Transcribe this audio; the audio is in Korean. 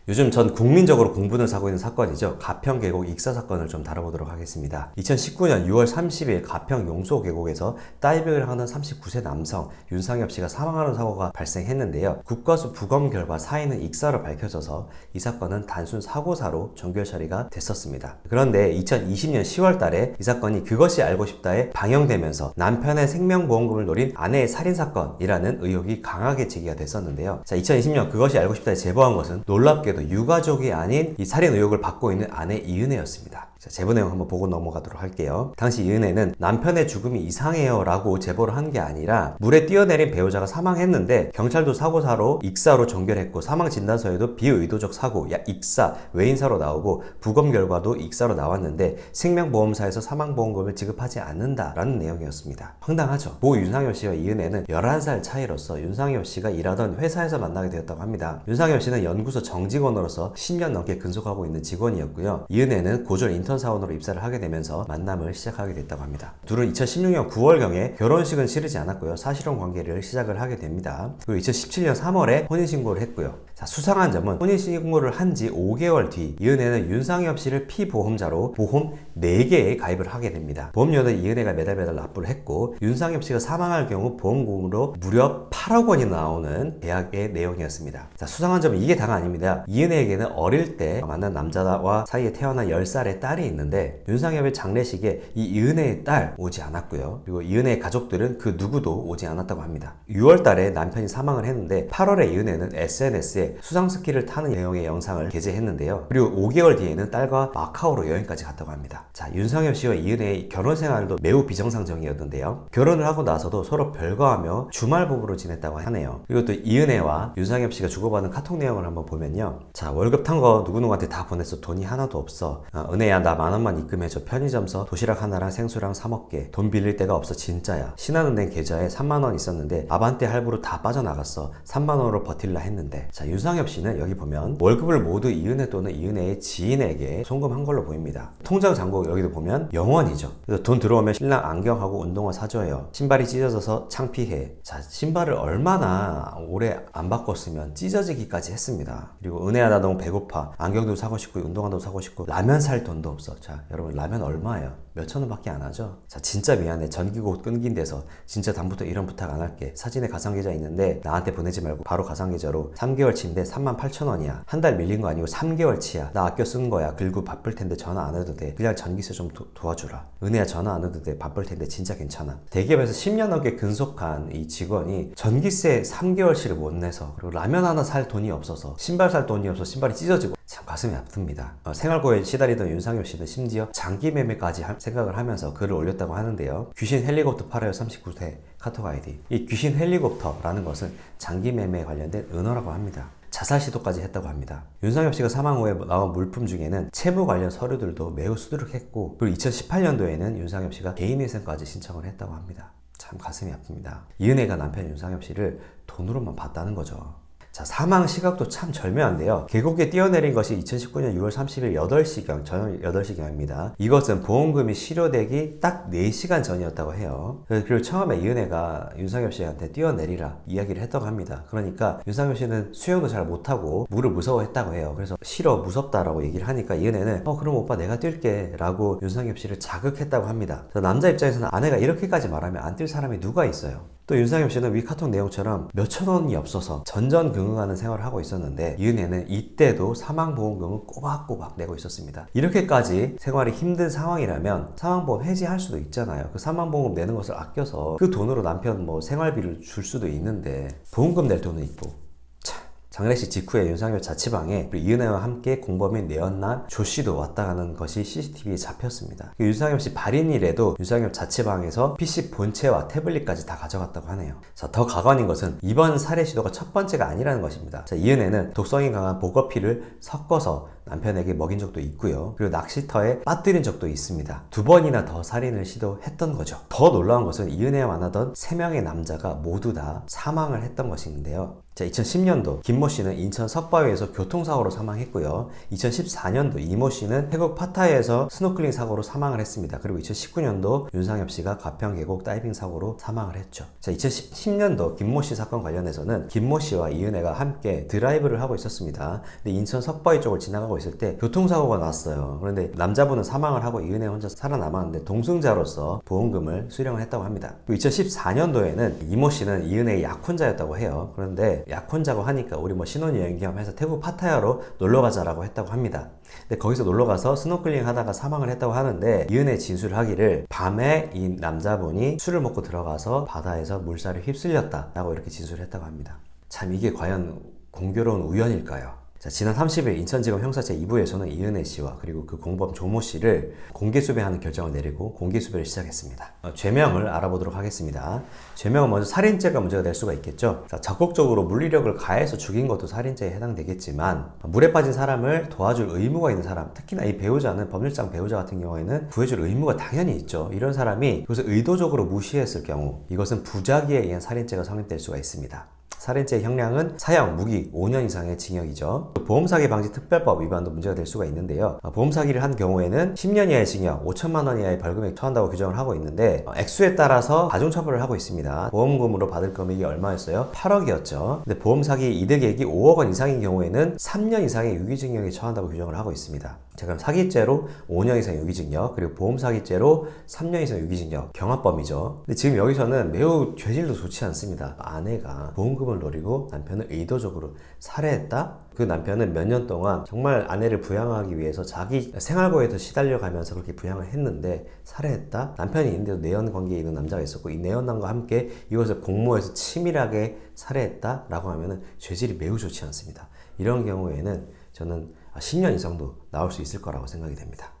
요즘 전 국민적으로 공분을 사고 있는 사건이죠. 가평 계곡 익사 사건을 좀 다뤄보도록 하겠습니다. 2019년 6월 30일 가평 용소 계곡에서 다이빙을 하는 39세 남성 윤상엽 씨가 사망하는 사고가 발생했는데요. 국과수 부검 결과 사인은 익사로 밝혀져서 이 사건은 단순 사고사로 종결 처리가 됐었습니다. 그런데 2020년 10월 달에 이 사건이 그것이 알고 싶다에 방영되면서 남편의 생명보험금을 노린 아내의 살인사건이라는 의혹이 강하게 제기가 됐었는데요. 2020년 그것이 알고 싶다에 제보한 것은 놀랍게도 유가족이 아닌 이 살인 의혹을 받고 있는 아내 이은혜였습니다. 자, 제보 내용 한번 보고 넘어가도록 할게요. 당시 이은혜는 남편의 죽음이 이상해요 라고 제보를 한 게 아니라 물에 뛰어내린 배우자가 사망했는데 경찰도 사고사로 익사로 종결했고 사망 진단서에도 비의도적 사고, 익사, 외인사로 나오고 부검 결과도 익사로 나왔는데 생명보험사에서 사망보험금을 지급하지 않는다라는 내용이었습니다. 황당하죠. 모 윤상엽 씨와 이은혜는 11살 차이로서 윤상엽 씨가 일하던 회사에서 만나게 되었다고 합니다. 윤상엽 씨는 연구소 정직원으로서 10년 넘게 근속하고 있는 직원이었고요. 이은혜는 고졸 인턴 사원으로 입사를 하게 되면서 만남을 시작하게 됐다고 합니다. 둘은 2016년 9월경에 결혼식은 치르지 않았고요. 사실혼 관계를 시작을 하게 됩니다. 그리고 2017년 3월에 혼인신고를 했고요. 자, 수상한 점은 혼인신고를 한 지 5개월 뒤 이은혜는 윤상엽 씨를 피보험자로 보험 4개에 가입을 하게 됩니다. 보험료는 이은혜가 매달 납부를 했고 윤상엽 씨가 사망할 경우 보험금으로 무려 8억 원이 나오는 계약의 내용이었습니다. 자, 수상한 점은 이게 다가 아닙니다. 이은혜에게는 어릴 때 만난 남자와 사이에 태어난 10살의 딸이 있는데 윤상엽의 장례식에 이 이은혜의 딸 오지 않았고요. 그리고 이은혜의 가족들은 그 누구도 오지 않았다고 합니다. 6월 달에 남편이 사망을 했는데 8월에 이은혜는 SNS에 수상스키를 타는 내용의 영상을 게재했는데요. 그리고 5개월 뒤에는 딸과 마카오로 여행까지 갔다고 합니다. 자, 윤상엽 씨와 이은혜의 결혼 생활도 매우 비정상적이었는데요. 결혼을 하고 나서도 서로 별거하며 주말 부부로 지냈다고 하네요. 그리고 또 이은혜와 윤상엽 씨가 주고받은 카톡 내용을 한번 보면요. 자, 월급 탄 거 누구누구한테 다 보냈어. 돈이 하나도 없어. 은혜야, 나 10,000원만 입금해줘. 편의점서 도시락 하나랑 생수랑 사 먹게. 돈 빌릴 데가 없어. 진짜야. 신한은행 계좌에 3만원 있었는데 아반떼 할부로 다 빠져나갔어. 3만원으로 버틸라 했는데. 자, 윤상엽 씨는 여기 보면 월급을 모두 이은혜 또는 이은혜의 지인에게 송금한 걸로 보입니다. 통장 잔고 여기도 보면 0원이죠. 그래서 돈 들어오면 신랑 안경하고 운동화 사줘요. 신발이 찢어져서 창피해. 자, 신발을 얼마나 오래 안 바꿨으면 찢어지기까지 했습니다. 그리고 은혜야, 나 너무 배고파. 안경도 사고 싶고 운동화도 사고 싶고 라면 살 돈도 없어. 자, 여러분, 라면 얼마예요? 몇천 원밖에 안 하죠? 자, 진짜 미안해. 전기고 끊긴 데서 진짜 다음부터 이런 부탁 안 할게. 사진에 가상계좌 있는데 나한테 보내지 말고 바로 가상계좌로 3개월 치인데 38,000원이야. 한 달 밀린 거 아니고 3개월 치야. 나 아껴 쓴 거야. 그리고 바쁠 텐데 전화 안 해도 돼. 그냥 전기세 좀 도와주라. 은혜야, 전화 안 해도 돼. 바쁠 텐데 진짜 괜찮아. 대기업에서 10년 넘게 근속한 이 직원이 전기세 3개월치를 못 내서, 그리고 라면 하나 살 돈이 없어서, 신발 살 돈이 없어서 신발이 찢어지고, 참 가슴이 아픕니다. 생활고에 시달리던 윤상엽 씨는 심지어 장기 매매까지 생각을 하면서 글을 올렸다고 하는데요. 귀신 헬리콥터 팔아요 39세 카톡 아이디. 이 귀신 헬리콥터라는 것은 장기 매매에 관련된 은어라고 합니다. 자살 시도까지 했다고 합니다. 윤상엽 씨가 사망 후에 나온 물품 중에는 채무 관련 서류들도 매우 수두룩했고, 그리고 2018년도에는 윤상엽 씨가 개인회생까지 신청을 했다고 합니다. 참 가슴이 아픕니다. 이은혜가 남편 윤상엽 씨를 돈으로만 봤다는 거죠. 자, 사망 시각도 참 절묘한데요. 계곡에 뛰어내린 것이 2019년 6월 30일 8시경, 저녁 8시경입니다. 이것은 보험금이 실효되기 딱 4시간 전이었다고 해요. 그리고 처음에 이은혜가 윤상엽 씨한테 뛰어내리라 이야기를 했다고 합니다. 그러니까 윤상엽 씨는 수영도 잘 못하고 물을 무서워했다고 해요. 그래서 싫어, 무섭다라고 얘기를 하니까 이은혜는 그럼 오빠 내가 뛸게 라고 윤상엽 씨를 자극했다고 합니다. 남자 입장에서는 아내가 이렇게까지 말하면 안 뛸 사람이 누가 있어요? 또 윤상엽 씨는 위 카톡 내용처럼 몇천 원이 없어서 전전긍긍하는 생활을 하고 있었는데 이은혜는 이때도 사망보험금을 꼬박꼬박 내고 있었습니다. 이렇게까지 생활이 힘든 상황이라면 사망보험 해지할 수도 있잖아요. 그 사망보험금 내는 것을 아껴서 그 돈으로 남편 생활비를 줄 수도 있는데 보험금 낼 돈은 있고. 장례식 직후에 윤상엽 자취방에 이은혜와 함께 공범인 내연남 조씨도 왔다 가는 것이 CCTV에 잡혔습니다. 윤상엽 씨 발인일에도 윤상엽 자취방에서 PC 본체와 태블릿까지 다 가져갔다고 하네요. 자, 더 가관인 것은 이번 살해 시도가 첫 번째가 아니라는 것입니다. 자, 이은혜는 독성이 강한 보거피를 섞어서 남편에게 먹인 적도 있고요. 그리고 낚시터에 빠뜨린 적도 있습니다. 2번이나 더 살인을 시도했던 거죠. 더 놀라운 것은 이은혜와 만나던 3명의 남자가 모두 다 사망을 했던 것인데요. 자, 2010년도 김모 씨는 인천 석바위에서 교통사고로 사망했고요. 2014년도 이모 씨는 태국 파타야에서 스노클링 사고로 사망을 했습니다. 그리고 2019년도 윤상엽 씨가 가평 계곡 다이빙 사고로 사망을 했죠. 자, 2010년도 김모 씨 사건 관련해서는 김모 씨와 이은혜가 함께 드라이브를 하고 있었습니다. 근데 인천 석바위 쪽을 지나가고 있을 때 교통사고가 났어요. 그런데 남자분은 사망을 하고 이은혜 혼자 살아남았는데 동승자로서 보험금을 수령을 했다고 합니다. 2014년도에는 이모 씨는 이은혜의 약혼자였다고 해요. 그런데 약혼자고 하니까 우리 신혼여행 겸해서 태국 파타야로 놀러 가자라고 했다고 합니다. 근데 거기서 놀러 가서 스노클링 하다가 사망을 했다고 하는데 이은혜 진술을 하기를 밤에 이 남자분이 술을 먹고 들어가서 바다에서 물살에 휩쓸렸다라고 이렇게 진술을 했다고 합니다. 참 이게 과연 공교로운 우연일까요? 자, 지난 30일 인천지검 형사 제2부에서는 이은혜 씨와 그리고 그 공범 조모 씨를 공개수배하는 결정을 내리고 공개수배를 시작했습니다. 죄명을 알아보도록 하겠습니다. 죄명은 먼저 살인죄가 문제가 될 수가 있겠죠. 자, 적극적으로 물리력을 가해서 죽인 것도 살인죄에 해당되겠지만 물에 빠진 사람을 도와줄 의무가 있는 사람, 특히나 이 배우자는 법률상 배우자 같은 경우에는 구해줄 의무가 당연히 있죠. 이런 사람이 그것을 의도적으로 무시했을 경우 이것은 부작위에 의한 살인죄가 성립될 수가 있습니다. 살인죄의 형량은 사형, 무기 5년 이상의 징역이죠. 보험사기 방지 특별법 위반도 문제가 될 수가 있는데요. 보험사기를 한 경우에는 10년 이하의 징역, 5천만 원 이하의 벌금에 처한다고 규정을 하고 있는데 액수에 따라서 가중처벌을 하고 있습니다. 보험금으로 받을 금액이 얼마였어요? 8억이었죠. 근데 보험사기 이득액이 5억 원 이상인 경우에는 3년 이상의 유기징역에 처한다고 규정을 하고 있습니다. 자, 그럼 사기죄로 5년 이상 유기징역, 그리고 보험사기죄로 3년 이상 유기징역, 경합범이죠. 근데 지금 여기서는 매우 죄질도 좋지 않습니다. 아내가 보험금을 노리고 남편을 의도적으로 살해했다? 그 남편은 몇 년 동안 정말 아내를 부양하기 위해서 자기 생활고에도 시달려가면서 그렇게 부양을 했는데 살해했다? 남편이 있는데도 내연 관계에 있는 남자가 있었고 이 내연남과 함께 이것을 공모해서 치밀하게 살해했다? 라고 하면은 죄질이 매우 좋지 않습니다. 이런 경우에는 저는 10년 이상도 나올 수 있을 거라고 생각이 됩니다.